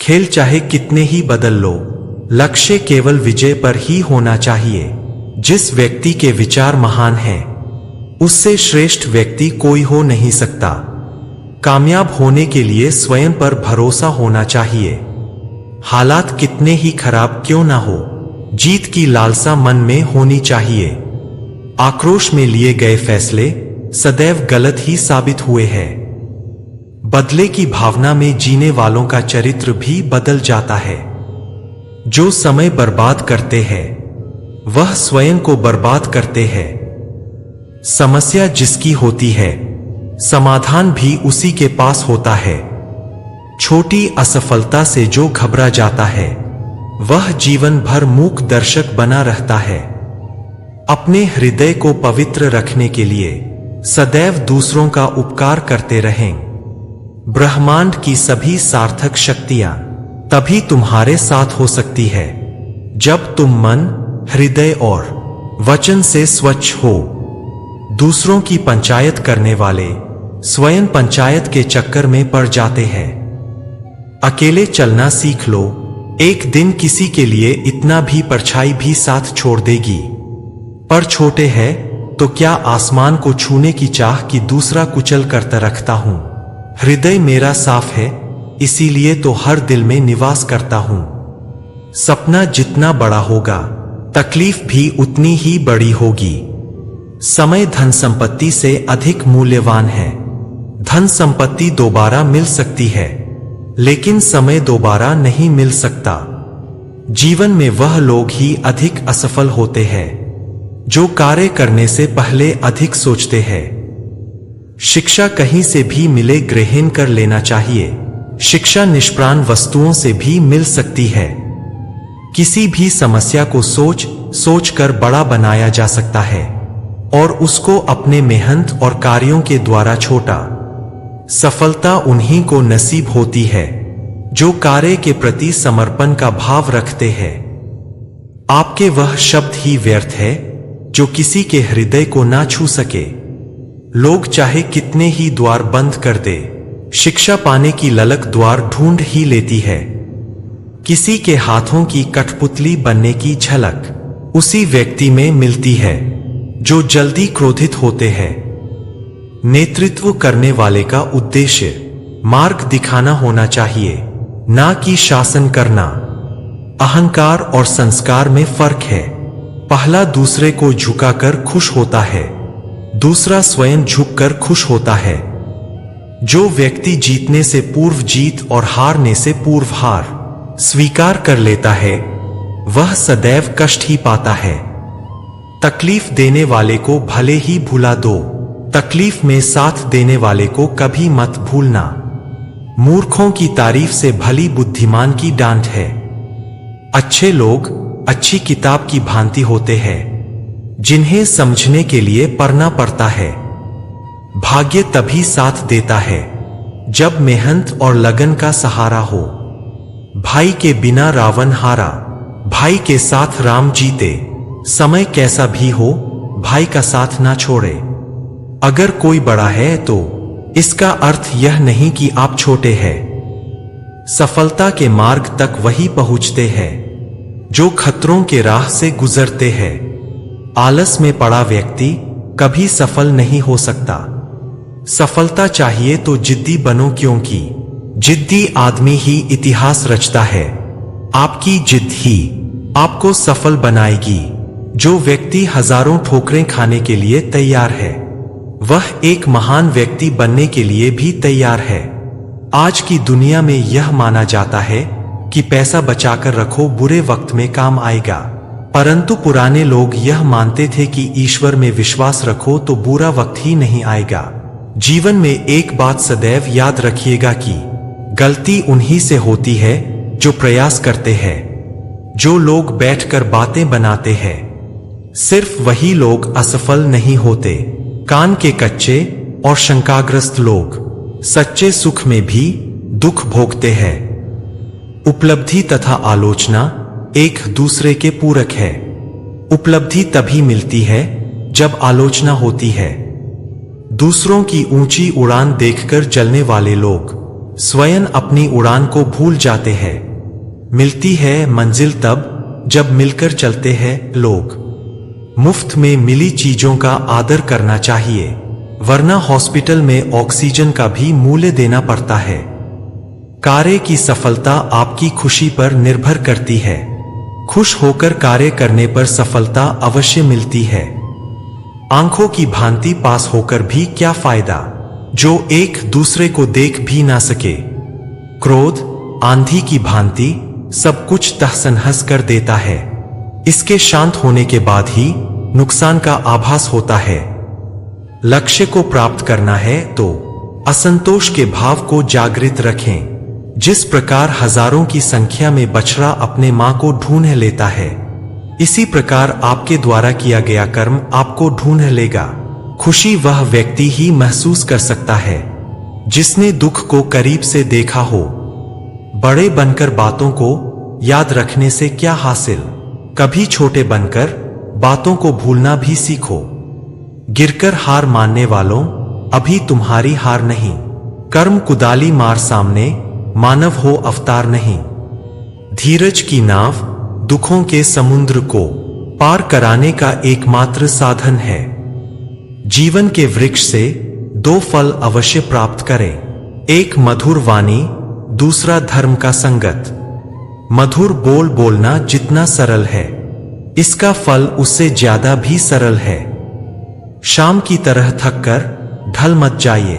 खेल चाहे कितने ही बदल लो, लक्ष्य केवल विजय पर ही होना चाहिए। जिस व्यक्ति के विचार महान हैं, उससे श्रेष्ठ व्यक्ति कोई हो नहीं सकता। कामयाब होने के लिए स्वयं पर भरोसा होना चाहिए। हालात कितने ही खराब क्यों ना हो, जीत की लालसा मन में होनी चाहिए। आक्रोश में लिए गए फैसले सदैव गलत ही साबित हुए हैं। बदले की भावना में जीने वालों का चरित्र भी बदल जाता है। जो समय बर्बाद करते हैं, वह स्वयं को बर्बाद करते हैं। समस्या जिसकी होती है, समाधान भी उसी के पास होता है। छोटी असफलता से जो घबरा जाता है, वह जीवन भर मूक दर्शक बना रहता है। अपने हृदय को पवित्र रखने के लिए सदैव दूसरों का उपकार करते रहें। ब्रह्मांड की सभी सार्थक शक्तियां तभी तुम्हारे साथ हो सकती है, जब तुम मन, हृदय और वचन से स्वच्छ हो। दूसरों की पंचायत करने वाले स्वयं पंचायत के चक्कर में पड़ जाते हैं। अकेले चलना सीख लो, एक दिन किसी के लिए इतना भी परछाई भी साथ छोड़ देगी। पर छोटे है तो क्या आसमान को छूने की चाह कि दूसरा कुचल कर रखता हूं। हृदय मेरा साफ है, इसीलिए तो हर दिल में निवास करता हूं। सपना जितना बड़ा होगा, तकलीफ भी उतनी ही बड़ी होगी। समय धन संपत्ति से अधिक मूल्यवान है। धन संपत्ति दोबारा मिल सकती है, लेकिन समय दोबारा नहीं मिल सकता। जीवन में वह लोग ही अधिक असफल होते हैं, जो कार्य करने से पहले अधिक सोचते हैं। शिक्षा कहीं से भी मिले ग्रहण कर लेना चाहिए। शिक्षा निष्प्राण वस्तुओं से भी मिल सकती है। किसी भी समस्या को सोच कर बड़ा बनाया जा सकता है और उसको अपने मेहनत और कार्यों के द्वारा छोटा। सफलता उन्हीं को नसीब होती है जो कार्य के प्रति समर्पण का भाव रखते हैं। आपके वह शब्द ही व्यर्थ है जो किसी के हृदय को ना छू सके। लोग चाहे कितने ही द्वार बंद कर दे, शिक्षा पाने की ललक द्वार ढूंढ ही लेती है। किसी के हाथों की कठपुतली बनने की झलक उसी व्यक्ति में मिलती है जो जल्दी क्रोधित होते हैं। नेतृत्व करने वाले का उद्देश्य मार्ग दिखाना होना चाहिए, ना कि शासन करना। अहंकार और संस्कार में फर्क है। पहला दूसरे को झुकाकर खुश होता है, दूसरा स्वयं झुककर खुश होता है। जो व्यक्ति जीतने से पूर्व जीत और हारने से पूर्व हार स्वीकार कर लेता है, वह सदैव कष्ट ही पाता है। तकलीफ देने वाले को भले ही भुला दो, तकलीफ में साथ देने वाले को कभी मत भूलना। मूर्खों की तारीफ से भली बुद्धिमान की डांट है। अच्छे लोग अच्छी किताब की भांति होते हैं, जिन्हें समझने के लिए पढ़ना पड़ता है। भाग्य तभी साथ देता है जब मेहनत और लगन का सहारा हो। भाई के बिना रावण हारा, भाई के साथ राम जीते। समय कैसा भी हो, भाई का साथ ना छोड़े। अगर कोई बड़ा है तो इसका अर्थ यह नहीं कि आप छोटे हैं। सफलता के मार्ग तक वही पहुंचते हैं जो खतरों के राह से गुजरते हैं। आलस में पड़ा व्यक्ति कभी सफल नहीं हो सकता। सफलता चाहिए तो जिद्दी बनो, क्योंकि जिद्दी आदमी ही इतिहास रचता है। आपकी जिद ही आपको सफल बनाएगी। जो व्यक्ति हजारों ठोकरें खाने के लिए तैयार है, वह एक महान व्यक्ति बनने के लिए भी तैयार है। आज की दुनिया में यह माना जाता है कि पैसा बचाकर रखो, बुरे वक्त में काम आएगा। परंतु पुराने लोग यह मानते थे कि ईश्वर में विश्वास रखो तो बुरा वक्त ही नहीं आएगा। जीवन में एक बात सदैव याद रखिएगा कि गलती उन्हीं से होती है जो प्रयास करते हैं। जो लोग बैठकर बातें बनाते हैं, सिर्फ वही लोग असफल नहीं होते। कान के कच्चे और शंकाग्रस्त लोग सच्चे सुख में भी दुख भोगते हैं। उपलब्धि तथा आलोचना एक दूसरे के पूरक है। उपलब्धि तभी मिलती है जब आलोचना होती है। दूसरों की ऊंची उड़ान देखकर जलने वाले लोग स्वयं अपनी उड़ान को भूल जाते हैं। मिलती है मंजिल तब जब मिलकर चलते हैं लोग। मुफ्त में मिली चीजों का आदर करना चाहिए, वरना हॉस्पिटल में ऑक्सीजन का भी मूल्य देना पड़ता है। कार्य की सफलता आपकी खुशी पर निर्भर करती है। खुश होकर कार्य करने पर सफलता अवश्य मिलती है। आंखों की भांति पास होकर भी क्या फायदा, जो एक दूसरे को देख भी ना सके। क्रोध आंधी की भांति सब कुछ तहस-नहस कर देता है। इसके शांत होने के बाद ही नुकसान का आभास होता है। लक्ष्य को प्राप्त करना है तो असंतोष के भाव को जागृत रखें। जिस प्रकार हजारों की संख्या में बछड़ा अपने मां को ढूंढ लेता है, इसी प्रकार आपके द्वारा किया गया कर्म आपको ढूंढ लेगा। खुशी वह व्यक्ति ही महसूस कर सकता है जिसने दुख को करीब से देखा हो। बड़े बनकर बातों को याद रखने से क्या हासिल, कभी छोटे बनकर बातों को भूलना भी सीखो। गिरकर हार मानने वालों, अभी तुम्हारी हार नहीं। कर्म कुदाली मार सामने, मानव हो अवतार नहीं। धीरज की नाव दुखों के समुद्र को पार कराने का एकमात्र साधन है। जीवन के वृक्ष से दो फल अवश्य प्राप्त करें, एक मधुर वाणी, दूसरा धर्म का संगत। मधुर बोल बोलना जितना सरल है, इसका फल उससे ज्यादा भी सरल है। शाम की तरह थककर ढल मत जाइए,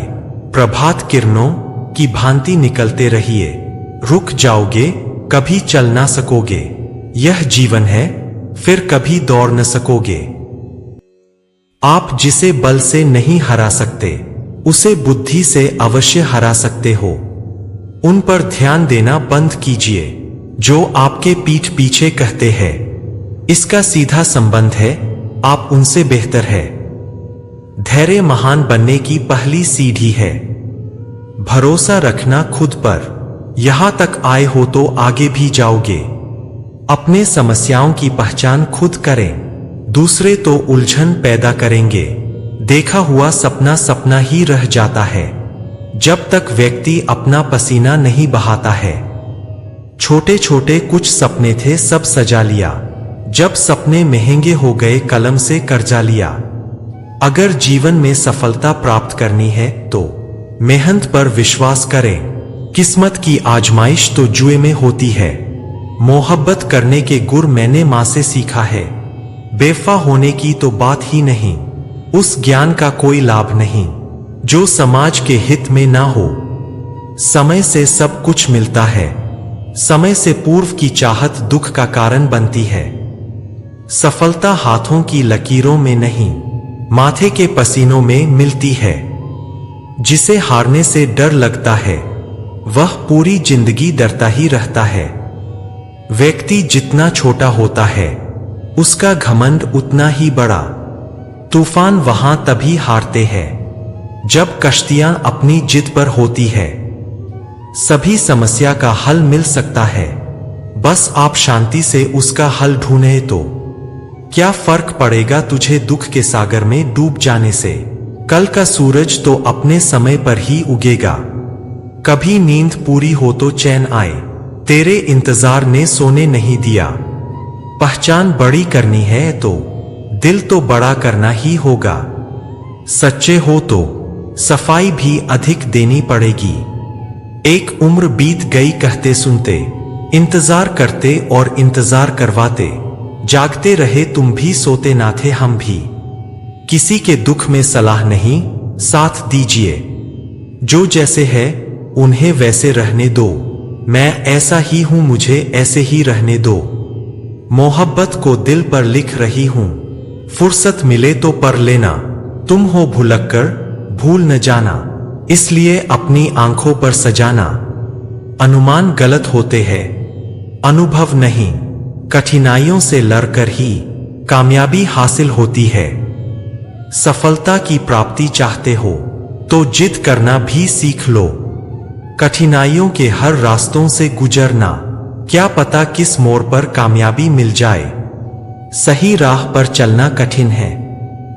प्रभात किरणों की भांति निकलते रहिए। रुक जाओगे कभी चल ना सकोगे। यह जीवन है, फिर कभी दौड़ न सकोगे। आप जिसे बल से नहीं हरा सकते, उसे बुद्धि से अवश्य हरा सकते हो। उन पर ध्यान देना बंद कीजिए जो आपके पीठ पीछे कहते हैं। इसका सीधा संबंध है, आप उनसे बेहतर है। धैर्य महान बनने की पहली सीढ़ी है। भरोसा रखना खुद पर, यहां तक आए हो तो आगे भी जाओगे। अपने समस्याओं की पहचान खुद करें, दूसरे तो उलझन पैदा करेंगे। देखा हुआ सपना सपना ही रह जाता है जब तक व्यक्ति अपना पसीना नहीं बहाता है। छोटे छोटे कुछ सपने थे, सब सजा लिया। जब सपने महंगे हो गए, कलम से कर्जा लिया। अगर जीवन में सफलता प्राप्त करनी है तो मेहनत पर विश्वास करें। किस्मत की आजमाइश तो जुए में होती है। मोहब्बत करने के गुर मैंने मां से सीखा है। बेवफा होने की तो बात ही नहीं, उस ज्ञान का कोई लाभ नहीं जो समाज के हित में ना हो। समय से सब कुछ मिलता है, समय से पूर्व की चाहत दुख का कारण बनती है। सफलता हाथों की लकीरों में नहीं, माथे के पसीनों में मिलती है। जिसे हारने से डर लगता है, वह पूरी जिंदगी डरता ही रहता है। व्यक्ति जितना छोटा होता है, उसका घमंड उतना ही बड़ा। तूफान वहां तभी हारते हैं जब कश्तियां अपनी जिद पर होती है। सभी समस्या का हल मिल सकता है, बस आप शांति से उसका हल ढूंढे तो। क्या फर्क पड़ेगा तुझे दुख के सागर में डूब जाने से? कल का सूरज तो अपने समय पर ही उगेगा। कभी नींद पूरी हो तो चैन आए, तेरे इंतजार ने सोने नहीं दिया। पहचान बड़ी करनी है तो दिल तो बड़ा करना ही होगा। सच्चे हो तो सफाई भी अधिक देनी पड़ेगी। एक उम्र बीत गई कहते सुनते, इंतजार करते और इंतजार करवाते। जागते रहे तुम भी, सोते ना थे हम भी। किसी के दुख में सलाह नहीं, साथ दीजिए। जो जैसे है उन्हें वैसे रहने दो। मैं ऐसा ही हूं, मुझे ऐसे ही रहने दो। मोहब्बत को दिल पर लिख रही हूं, फुर्सत मिले तो पढ़ लेना। तुम हो भुलक्कड़, भूल न जाना, इसलिए अपनी आंखों पर सजाना। अनुमान गलत होते हैं, अनुभव नहीं। कठिनाइयों से लड़कर ही कामयाबी हासिल होती है। सफलता की प्राप्ति चाहते हो तो जिद करना भी सीख लो। कठिनाइयों के हर रास्तों से गुजरना, क्या पता किस मोड़ पर कामयाबी मिल जाए। सही राह पर चलना कठिन है,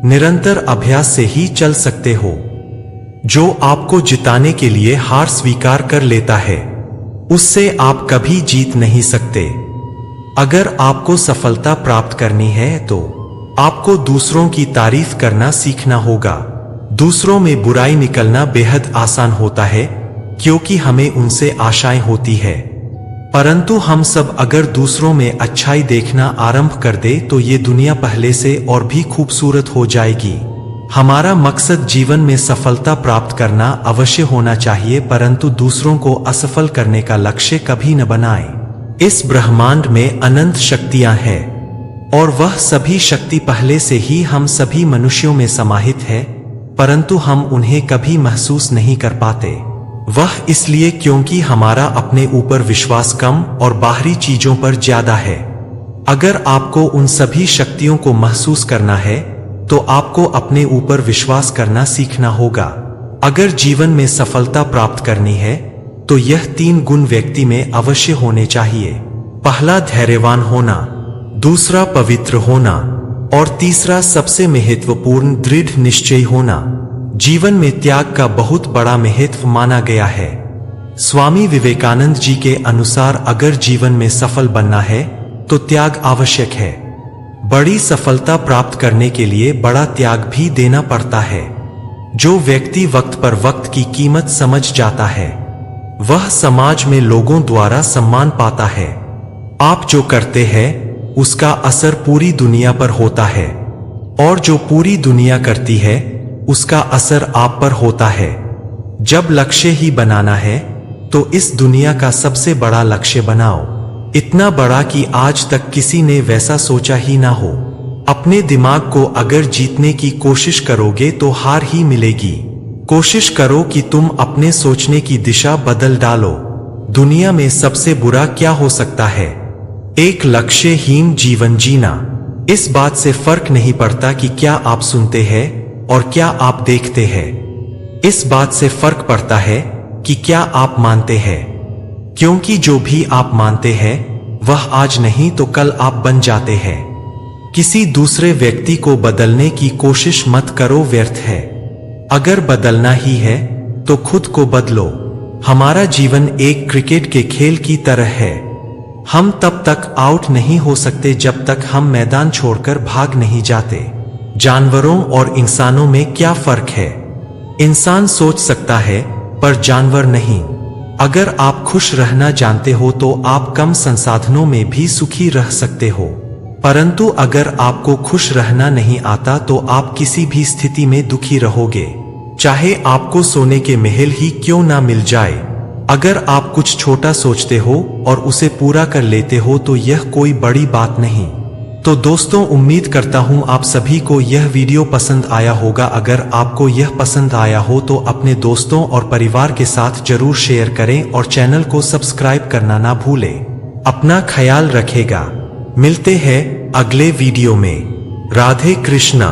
निरंतर अभ्यास से ही चल सकते हो। जो आपको जिताने के लिए हार स्वीकार कर लेता है, उससे आप कभी जीत नहीं सकते। अगर आपको सफलता प्राप्त करनी है तो आपको दूसरों की तारीफ करना सीखना होगा। दूसरों में बुराई निकलना बेहद आसान होता है, क्योंकि हमें उनसे आशाएं होती है। परंतु हम सब अगर दूसरों में अच्छाई देखना आरंभ कर दे तो ये दुनिया पहले से और भी खूबसूरत हो जाएगी। हमारा मकसद जीवन में सफलता प्राप्त करना अवश्य होना चाहिए, परंतु दूसरों को असफल करने का लक्ष्य कभी न बनाएं। इस ब्रह्मांड में अनंत शक्तियां हैं और वह सभी शक्ति पहले से ही हम सभी मनुष्यों में समाहित है, परंतु हम उन्हें कभी महसूस नहीं कर पाते। वह इसलिए क्योंकि हमारा अपने ऊपर विश्वास कम और बाहरी चीजों पर ज्यादा है। अगर आपको उन सभी शक्तियों को महसूस करना है तो आपको अपने ऊपर विश्वास करना सीखना होगा। अगर जीवन में सफलता प्राप्त करनी है तो यह 3 गुण व्यक्ति में अवश्य होने चाहिए। पहला धैर्यवान होना, दूसरा पवित्र होना और तीसरा सबसे महत्वपूर्ण दृढ़ निश्चय होना। जीवन में त्याग का बहुत बड़ा महत्व माना गया है। स्वामी विवेकानंद जी के अनुसार अगर जीवन में सफल बनना है तो त्याग आवश्यक है। बड़ी सफलता प्राप्त करने के लिए बड़ा त्याग भी देना पड़ता है। जो व्यक्ति वक्त पर वक्त की कीमत समझ जाता है वह समाज में लोगों द्वारा सम्मान पाता है। आप जो करते हैं उसका असर पूरी दुनिया पर होता है और जो पूरी दुनिया करती है उसका असर आप पर होता है। जब लक्ष्य ही बनाना है तो इस दुनिया का सबसे बड़ा लक्ष्य बनाओ, इतना बड़ा कि आज तक किसी ने वैसा सोचा ही ना हो। अपने दिमाग को अगर जीतने की कोशिश करोगे तो हार ही मिलेगी। कोशिश करो कि तुम अपने सोचने की दिशा बदल डालो। दुनिया में सबसे बुरा क्या हो सकता है? एक लक्ष्यहीन जीवन जीना। इस बात से फर्क नहीं पड़ता कि क्या आप सुनते हैं और क्या आप देखते हैं। इस बात से फर्क पड़ता है कि क्या आप मानते हैं, क्योंकि जो भी आप मानते हैं वह आज नहीं तो कल आप बन जाते हैं। किसी दूसरे व्यक्ति को बदलने की कोशिश मत करो, व्यर्थ है। अगर बदलना ही है तो खुद को बदलो। हमारा जीवन एक क्रिकेट के खेल की तरह है। हम तब तक आउट नहीं हो सकते जब तक हम मैदान छोड़कर भाग नहीं जाते। जानवरों और इंसानों में क्या फर्क है? इंसान सोच सकता है पर जानवर नहीं। अगर आप खुश रहना जानते हो तो आप कम संसाधनों में भी सुखी रह सकते हो, परंतु अगर आपको खुश रहना नहीं आता तो आप किसी भी स्थिति में दुखी रहोगे, चाहे आपको सोने के महल ही क्यों ना मिल जाए। अगर आप कुछ छोटा सोचते हो और उसे पूरा कर लेते हो तो यह कोई बड़ी बात नहीं। तो दोस्तों, उम्मीद करता हूं आप सभी को यह वीडियो पसंद आया होगा। अगर आपको यह पसंद आया हो तो अपने दोस्तों और परिवार के साथ जरूर शेयर करें और चैनल को सब्सक्राइब करना ना भूलें। अपना ख्याल रखेगा। मिलते हैं अगले वीडियो में। राधे कृष्णा।